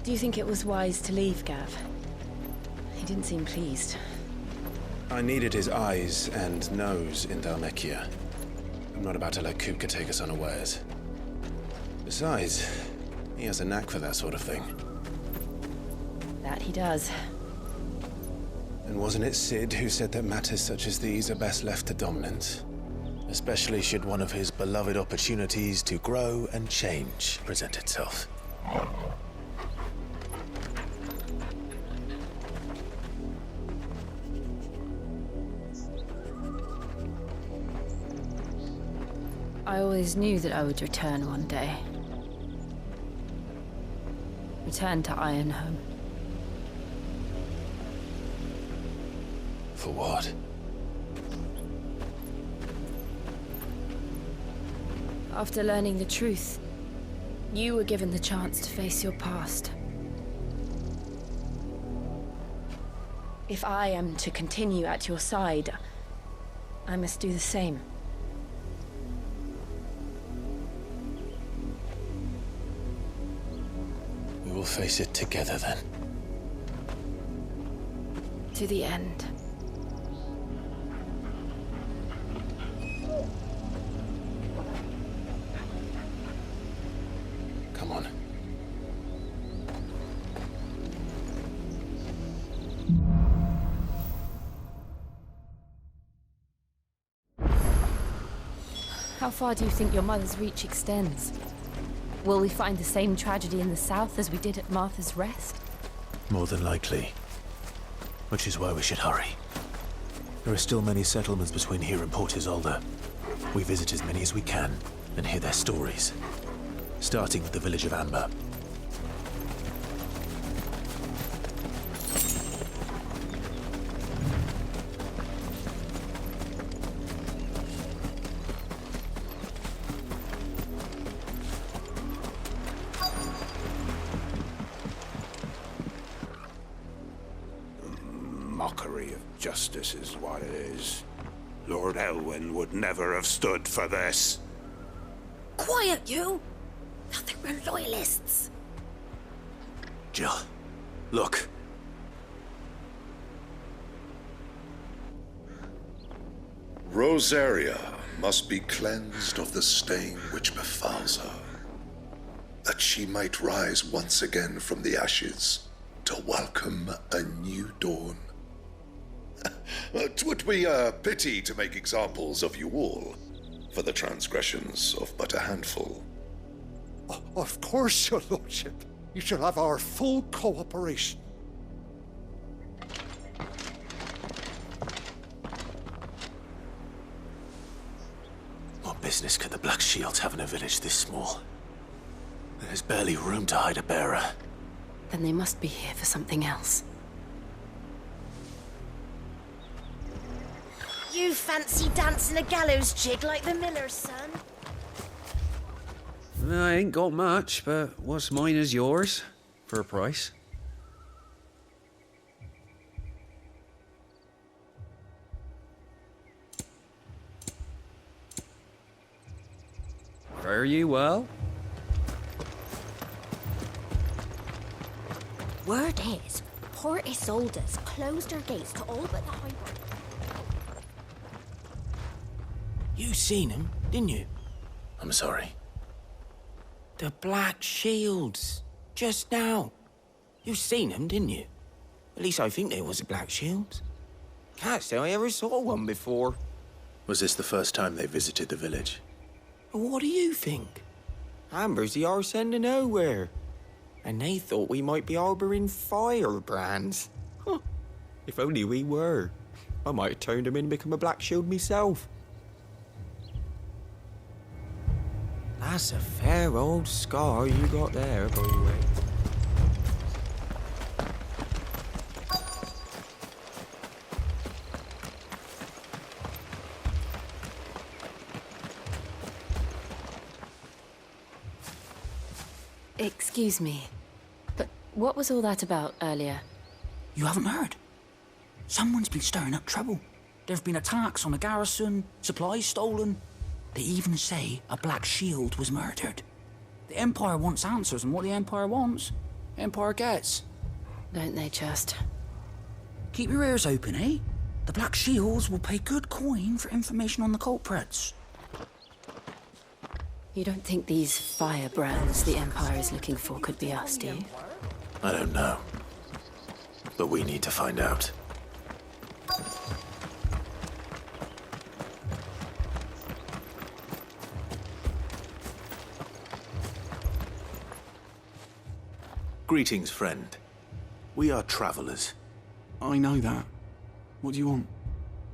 Do you think it was wise to leave, Gav? He didn't seem pleased. I needed his eyes and nose in Dhalmekia. I'm not about to let Kupka take us unawares. Besides, he has a knack for that sort of thing. That he does. And wasn't it Sid who said that matters such as these are best left to dominance? Especially should one of his beloved opportunities to grow and change present itself. I always knew that I would return one day. Return to Ironhome. For what? After learning the truth, you were given the chance to face your past. If I am to continue at your side, I must do the same. We will face it together then. To the end. Come on. How far do you think your mother's reach extends? Will we find the same tragedy in the south as we did at Martha's Rest? More than likely. Which is why we should hurry. There are still many settlements between here and Port Isolde. We visit as many as we can and hear their stories. Starting with the village of Amber. Mockery of justice is what it is. Lord Elwyn would never have stood for this. Quiet, you! Nothing, we're loyalists. Jill, look. Rosaria must be cleansed of the stain which befalls her, that she might rise once again from the ashes to welcome a new dawn. 'Twould be a pity to make examples of you all, for the transgressions of but a handful. Of course, your lordship. You shall have our full cooperation. What business could the Black Shields have in a village this small? There's barely room to hide a bearer. Then they must be here for something else. You fancy dancing a gallows jig like the miller's son? I ain't got much, but what's mine is yours, for a price. Fare you well? Word is, Port Isolde's closed her gates to all but the high road. You seen him, didn't you? I'm sorry. The Black Shields. Just now. You seen them, didn't you? At least I think there was a Black Shield. Can't say I ever saw one before. Was this the first time they visited the village? What do you think? Amber's the arse end of nowhere. And they thought we might be harbouring firebrands. Huh. If only we were. I might have turned them in and become a Black Shield myself. That's a fair old scar you got there, by the way. Excuse me, but what was all that about earlier? You haven't heard? Someone's been stirring up trouble. There have been attacks on the garrison, supplies stolen. They even say a Black Shield was murdered. The Empire wants answers, and what the Empire wants Empire gets. Don't they just? Keep your ears open, eh? The Black Shields will pay good coin for information on the culprits. You don't think these firebrands the Empire is looking for could be us, do you? I don't know. But we need to find out. Greetings, friend. We are travelers. I know that. What do you want?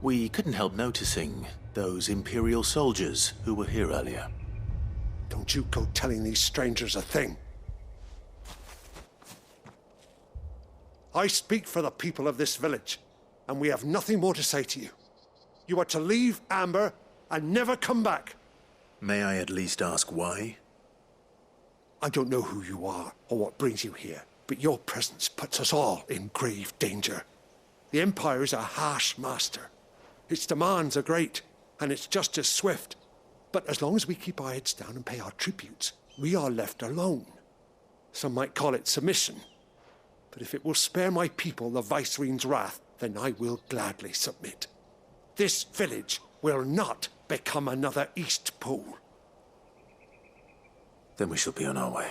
We couldn't help noticing those Imperial soldiers who were here earlier. Don't you go telling these strangers a thing. I speak for the people of this village, and we have nothing more to say to you. You are to leave Amber and never come back. May I at least ask why? I don't know who you are or what brings you here, but your presence puts us all in grave danger. The Empire is a harsh master. Its demands are great, and its justice swift. But as long as we keep our heads down and pay our tributes, we are left alone. Some might call it submission. But if it will spare my people the Viceroy's wrath, then I will gladly submit. This village will not become another East Pool. Then we shall be on our way.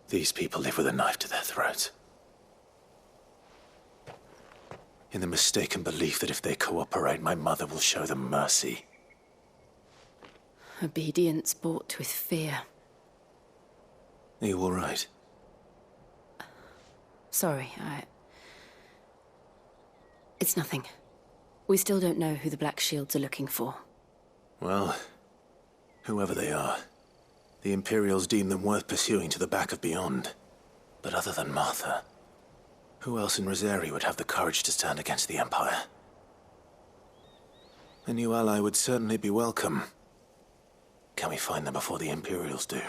These people live with a knife to their throats. In the mistaken belief that if they cooperate, my mother will show them mercy. Obedience bought with fear. Are you all right? Sorry, It's nothing. We still don't know who the Black Shields are looking for. Well, whoever they are, the Imperials deem them worth pursuing to the back of beyond. But other than Martha, who else in Rosaria would have the courage to stand against the Empire? A new ally would certainly be welcome. Can we find them before the Imperials do?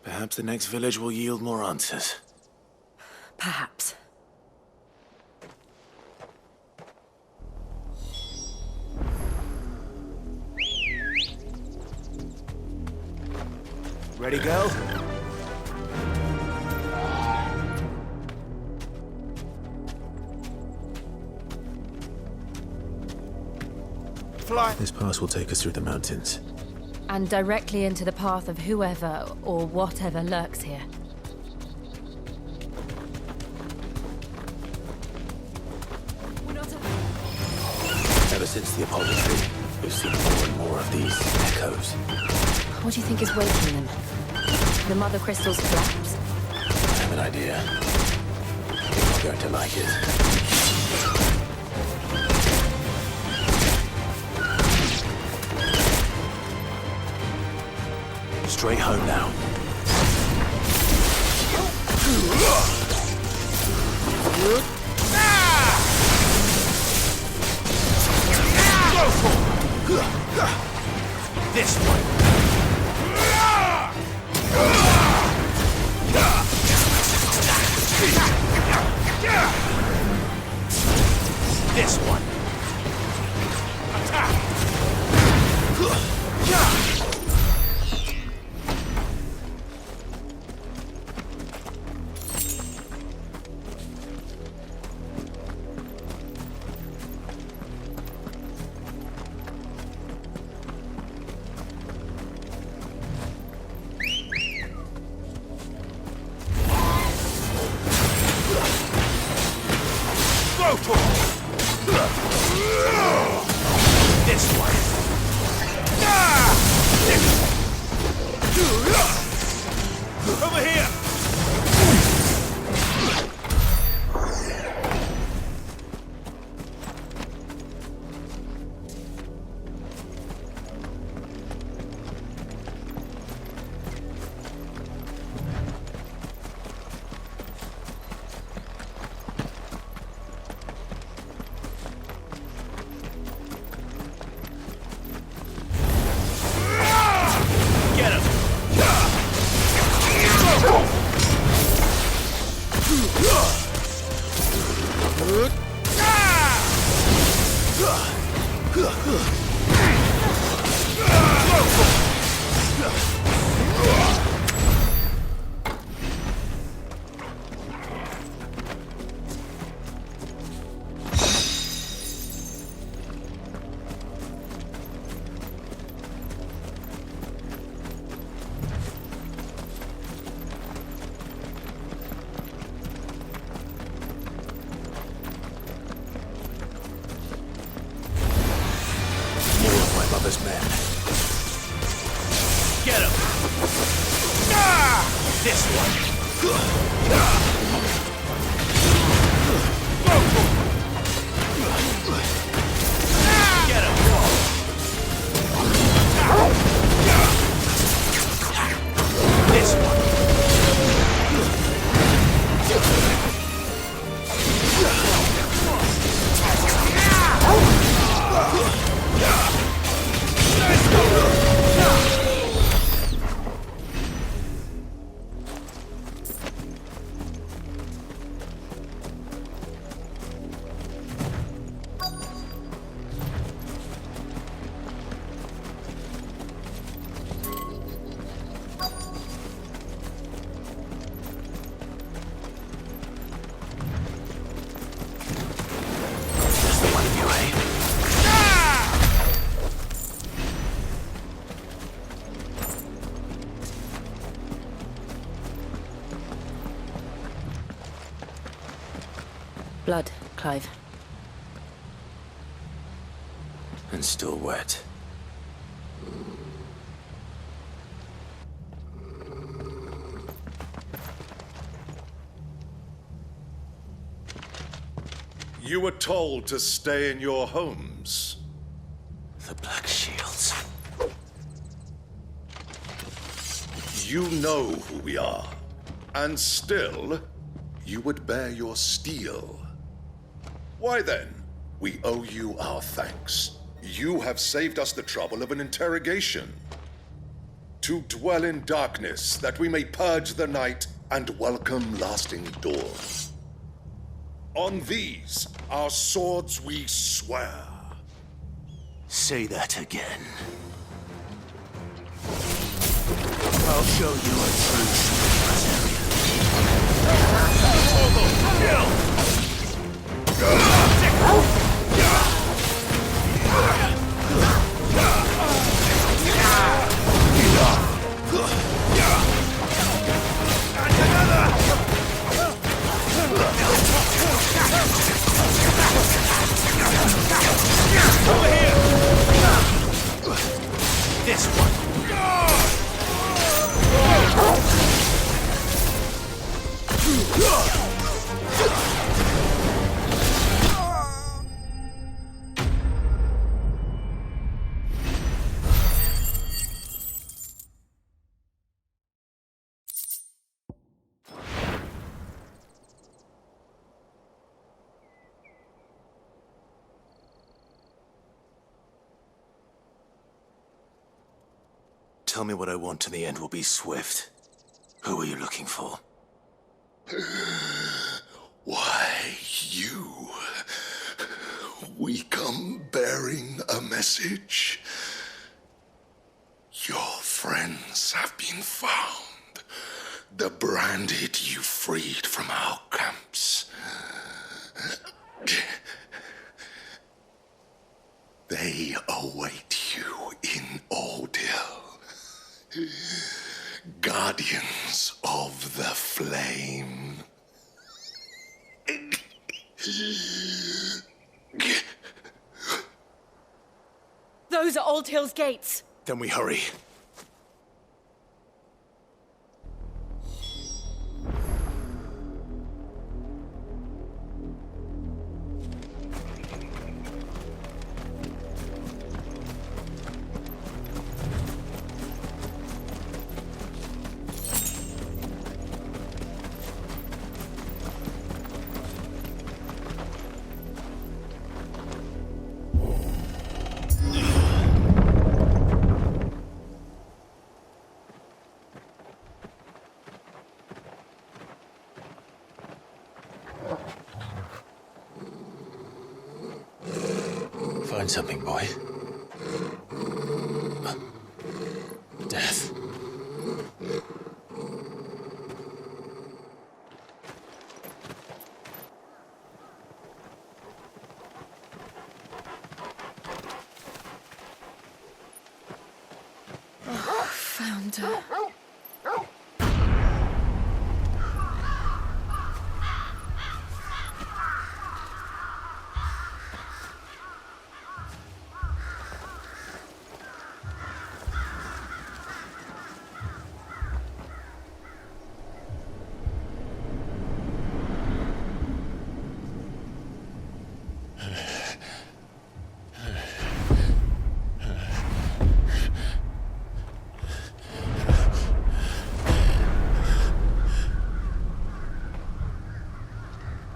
Perhaps the next village will yield more answers. Perhaps. Ready, go? Fly. This pass will take us through the mountains. And directly into the path of whoever or whatever lurks here. Ever since the apology, we've seen more and more of these echoes. What do you think is waking them? The mother crystal's collapse? I have an idea. You're not going to like it. Straight home now. This one. This one. Attack. This one. Over here. Blood, Clive. And still wet. You were told to stay in your homes. The Black Shields. You know who we are. And still, you would bear your steel. Why then, we owe you our thanks. You have saved us the trouble of an interrogation. To dwell in darkness, that we may purge the night and welcome lasting dawn. On these, our swords we swear. Say that again. I'll show you a true Over here! This one. Tell me what I want and the end will be swift. Who are you looking for? Why, you. We come bearing a message. Your friends have been found. The branded you freed from our camps. They await you in Ordeal. Guardians of the Flame. Those are Old Hill's gates. Then we hurry. find something, boy? Death. Oh, found her.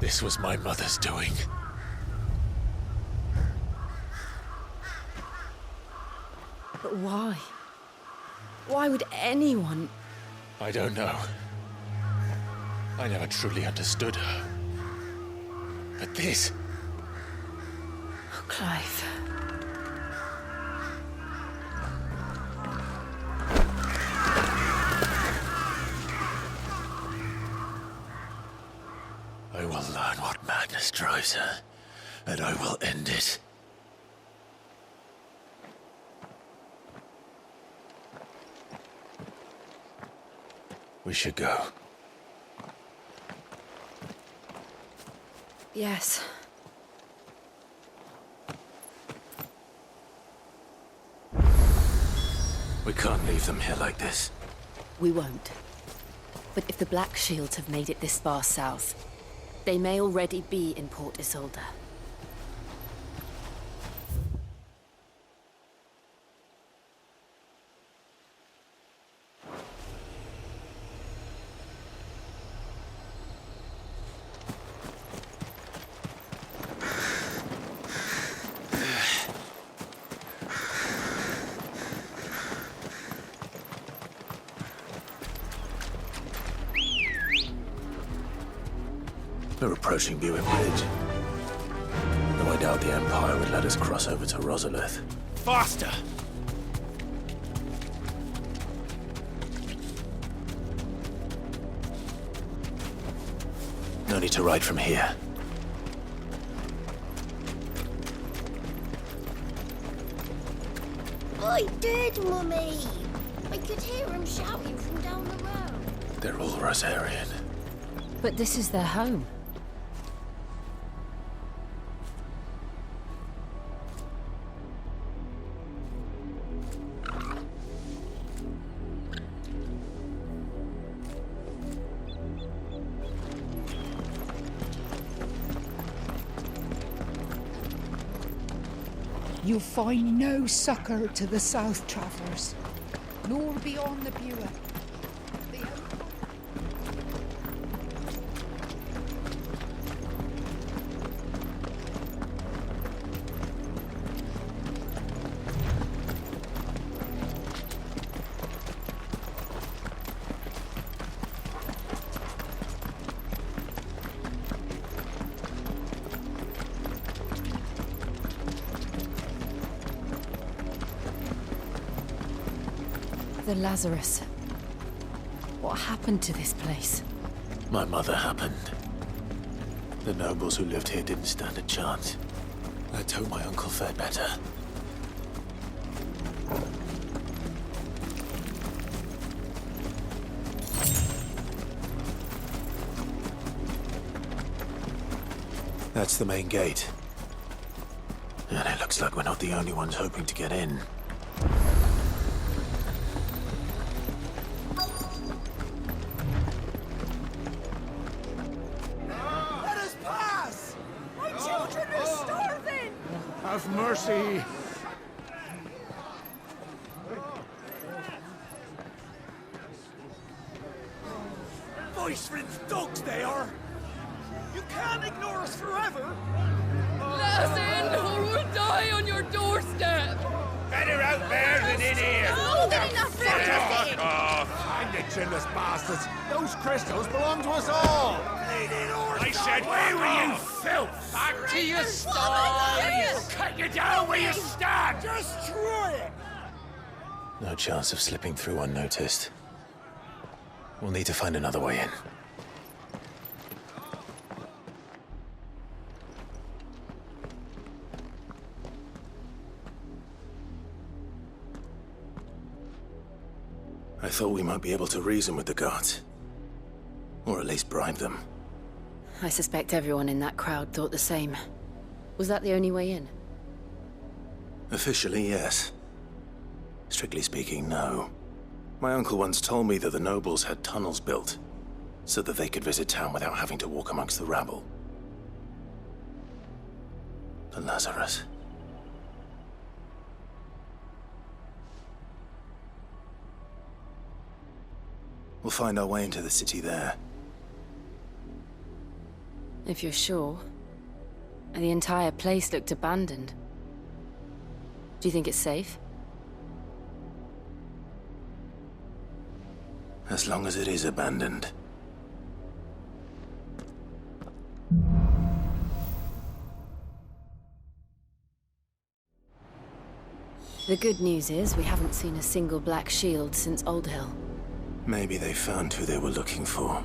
This was my mother's doing. But why? Why would anyone... I don't know. I never truly understood her. But this... Oh, Clive. I will learn what madness drives her, and I will end it. We should go. Yes. We can't leave them here like this. We won't. But if the Black Shields have made it this far south, they may already be in Port Isolde. We're approaching Buin Bridge. Though I doubt the Empire would let us cross over to Rosalith. Faster! No need to ride from here. I did, Mummy! I could hear him shouting from down the road. They're all Rosarian. But this is their home. You find no succor to the south travellers, nor beyond the Buin. The Lazarus. What happened to this place? My mother happened. The nobles who lived here didn't stand a chance. Let's hope my uncle fared better. That's the main gate. And it looks like we're not the only ones hoping to get in. Have mercy! Voice-ridden dogs they are! You can't ignore us forever! Let us in, or we'll die on your doorstep! Better out there than in here! Oh, good enough for Fuck off! And the chinless bastards! Those crystals belong to us all! Bleeding horse! I said, where were you, filth? Back to your stalls! Cut you down where you stand! Destroy it! No chance of slipping through unnoticed. We'll need to find another way in. I thought we might be able to reason with the guards. Or at least bribe them. I suspect everyone in that crowd thought the same. Was that the only way in? Officially, yes. Strictly speaking, no. My uncle once told me that the nobles had tunnels built, so that they could visit town without having to walk amongst the rabble. The Lazarus. We'll find our way into the city there. If you're sure. The entire place looked abandoned. Do you think it's safe? As long as it is abandoned. The good news is we haven't seen a single black shield since Old Hill. Maybe they found who they were looking for.